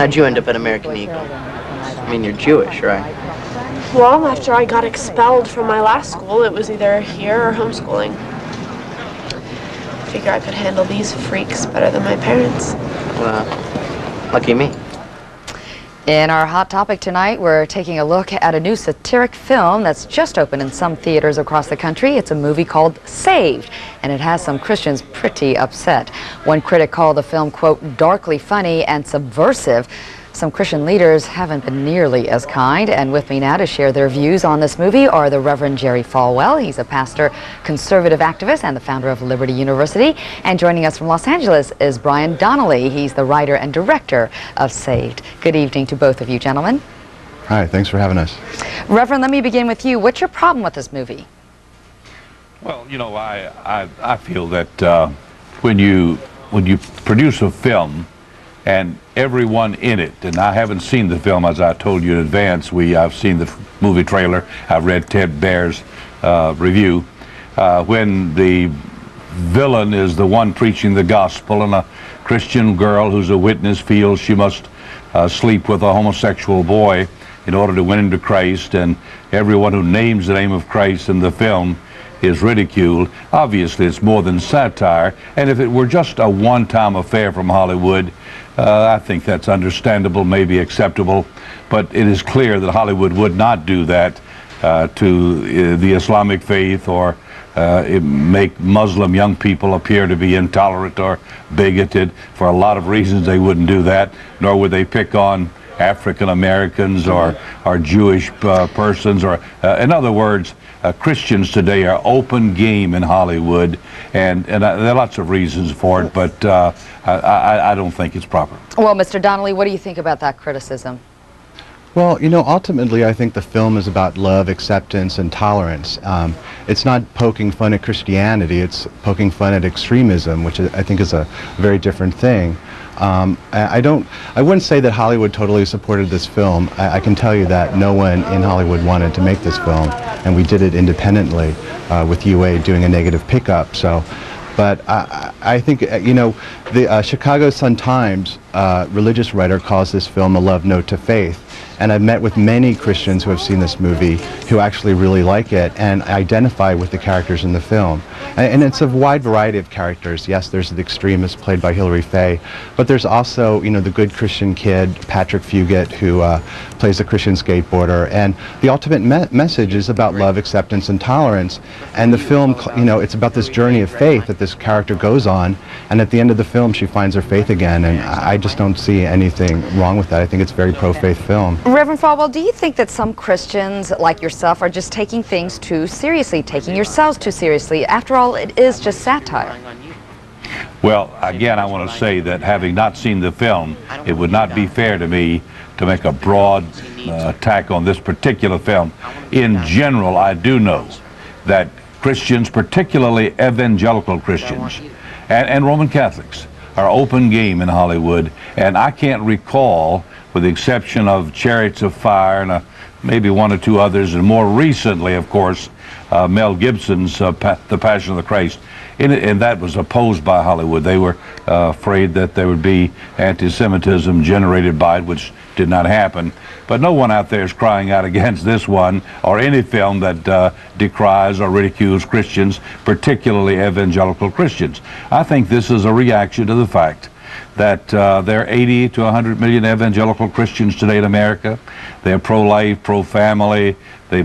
How'd you end up at American Eagle? I mean, you're Jewish, right? Well, after I got expelled from my last school, it was either here or homeschooling. I figure I could handle these freaks better than my parents. Well, lucky me. In our Hot Topic tonight, we're taking a look at a new satiric film that's just opened in some theaters across the country. It's a movie called Saved, and it has some Christians pretty upset. One critic called the film, quote, darkly funny and subversive. Some Christian leaders haven't been nearly as kind, and with me now to share their views on this movie are the Reverend Jerry Falwell. He's a pastor, conservative activist, and the founder of Liberty University. And joining us from Los Angeles is Brian Donnelly. He's the writer and director of Saved. Good evening to both of you, gentlemen. Hi, thanks for having us. Reverend, let me begin with you. What's your problem with this movie? Well, you know, I feel that when you produce a film and everyone in it, and I haven't seen the film as I told you in advance. I've seen the movie trailer. I've read Ted Baer's review. When the villain is the one preaching the gospel, and a Christian girl who's a witness feels she must sleep with a homosexual boy in order to win him to Christ, and everyone who names the name of Christ in the film is ridiculed. Obviously, it's more than satire, and if it were just a one-time affair from Hollywood, I think that's understandable, maybe acceptable, but it is clear that Hollywood would not do that to the Islamic faith, or make Muslim young people appear to be intolerant or bigoted. For a lot of reasons they wouldn't do that, nor would they pick on African Americans or Jewish persons, or in other words, Christians today are open game in Hollywood, and there are lots of reasons for it, but I don't think it's proper. Well, Mr. Donnelly, what do you think about that criticism? Well, you know, ultimately I think the film is about love, acceptance, and tolerance. It's not poking fun at Christianity, it's poking fun at extremism, which I think is a very different thing. I wouldn't say that Hollywood totally supported this film. I can tell you that no one in Hollywood wanted to make this film, and we did it independently with UA doing a negative pickup. So, but I think, you know, the Chicago Sun-Times religious writer calls this film a love note to faith. And I've met with many Christians who have seen this movie who actually really like it and identify with the characters in the film. And it's a wide variety of characters. Yes, there's the extremist played by Hilary Faye, but there's also, you know, the good Christian kid, Patrick Fugit, who plays the Christian skateboarder. And the ultimate message is about love, acceptance, and tolerance. And the film, you know, it's about this journey of faith that this character goes on. And at the end of the film, she finds her faith again. And I just don't see anything wrong with that. I think it's a very pro-faith film. Reverend Falwell, do you think that some Christians like yourself are just taking things too seriously, taking yourselves too seriously? After all, it is just satire. Well, again, I want to say that having not seen the film, it would not be fair to me to make a broad attack on this particular film. In general, I do know that Christians, particularly evangelical Christians, and Roman Catholics, are open game in Hollywood, and I can't recall, with the exception of Chariots of Fire and maybe one or two others, and more recently, of course, Mel Gibson's The Passion of the Christ, and that was opposed by Hollywood. They were afraid that there would be anti-Semitism generated by it, which did not happen. But no one out there is crying out against this one or any film that decries or ridicules Christians, particularly evangelical Christians. I think this is a reaction to the fact that there are 80 to 100 million evangelical Christians today in America. They're pro-life, pro-family. They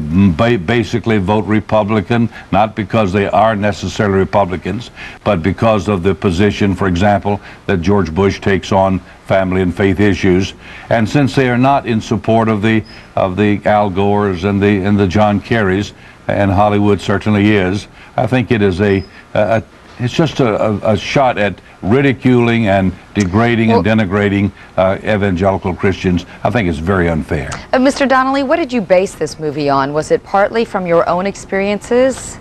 basically vote Republican, not because they are necessarily Republicans, but because of the position, for example, that George Bush takes on family and faith issues. And since they are not in support of the Al Gores and the John Kerrys, and Hollywood certainly is, I think it is it's just a shot at ridiculing and degrading and denigrating evangelical Christians. I think it's very unfair. Mr. Donnelly, what did you base this movie on? Was it partly from your own experiences?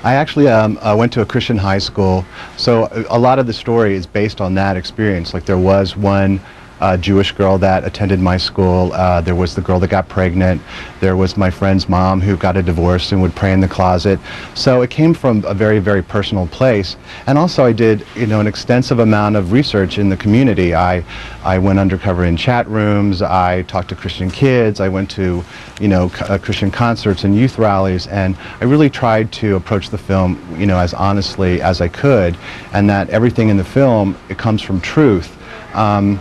I actually went to a Christian high school, so a lot of the story is based on that experience. Like there was one Jewish girl that attended my school. There was the girl that got pregnant. There was my friend's mom who got a divorce and would pray in the closet. So it came from a very, very personal place. And also I did, an extensive amount of research in the community. I went undercover in chat rooms. I talked to Christian kids. I went to, Christian concerts and youth rallies. And I really tried to approach the film, as honestly as I could. And that everything in the film, it comes from truth. Brian,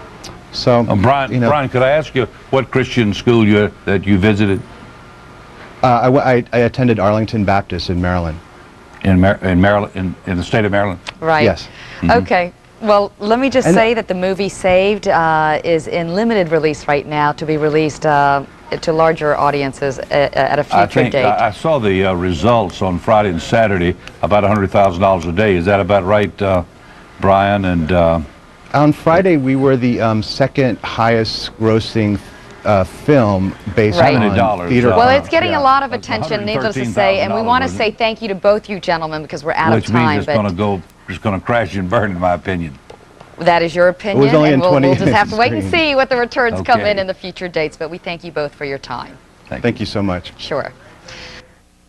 could I ask you what Christian school that you visited? I attended Arlington Baptist in Maryland. In Maryland, in the state of Maryland? Right. Yes. Okay. Well, let me just say that the movie Saved is in limited release right now, to be released to larger audiences at a future date. I saw the results on Friday and Saturday, about $100,000 a day. Is that about right, Brian? And on Friday, we were the second highest grossing film based on theater. Well, it's getting a lot of attention, needless to say, and we want to say thank you to both you gentlemen because we're out of time. Which means it's going to crash and burn, in my opinion. That is your opinion, and we'll just have to wait and see what the returns come in the future dates, but we thank you both for your time. Thank you so much. Sure.